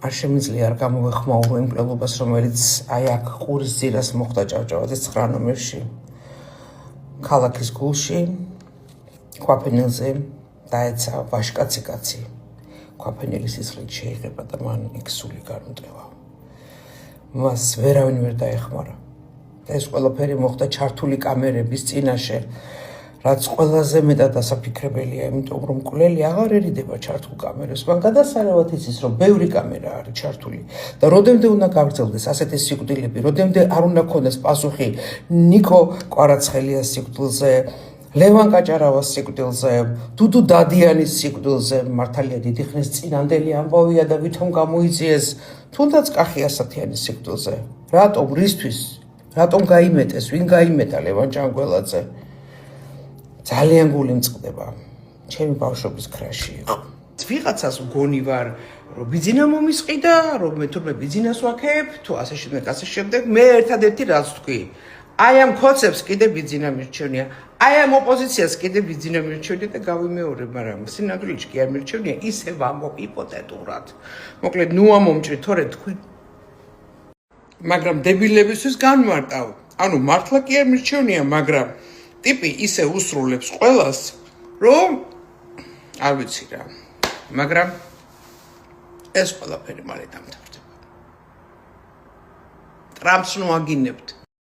არ შემიძლია არ გამოვეხმაურო იმ მკვლელობას, რომელიც აი აქ ყურის ძირას მოხდა ჭავჭავაძის 9 ნომერში, ქალაქის გულში, ქვაფენილზე დაეცა ვაშკაცი კაცი. ქვაფენილის სისხლით შეიღება და მან იქ სული განუტევა. მას ვერავინ ვერ დაეხმარა. და ეს ყველაფერი მოხდა ჩართული კამერების წინაშე, რაც ყველაზე მეტად დასაფიქრებელია, იმიტომ რომ მკვლელი აღარ ერიდება ჩართულ კამერებს. მან გადასარევად იცის, რომ ბევრი კამერა არის ჩართული და როდემდე უნდა გაგრძელდეს ასეთი სიკვდილები, როდემდე არ უნდა ქონდეს პასუხი ნიკო კვარაცხელიას სიკვდილზე, ლევან კაჭარავას სიკვდილზე, დუდუ დადიანის სიკვდილზე, მართალია დიდი ხნის წინანდელი ამბავია და ვითომ გამოიწიეს, თუნდაც კახი ასათიანის სიკვდილზე. რატომ, რისთვის? რატომ გაიმეტეს, ვინ გაიმეტა ლევან ჭანგველაძე? ძალიან გული მწყდება. ჩემი ბავშვობის ქრაში იყო. ვიღაცას მგონი ვარ, რომ ბიძინა მომისყიდა, რომ მე თურმე ბიძინას ვაქებ, თუ ასე შემდეგ, მე ერთადერთი რაც ვთქვი, აი ამ ქოცებს კიდე ბიძინა მირჩევნია, აი ამ ოპოზიციას კიდე ბიძინა მირჩევნია და გავიმეორებ, მაგრამ სინამდვილეში კი არ მირჩევნია, ისე ვამბობ იპოთეტურად. მოკლედ, ნუ ამომჭრით, თორე თქვენ მაგრამ დებილებისთვის განმარტავ. ანუ მართლა კი არ მირჩევნია, მაგრამ ტიპი ისე უსრულებს ყველას, რომ არ ვიცი რა. მაგრამ ეს ყველაფერი მალე დამთავრდება. ტრამპს ნუ აგინებთ.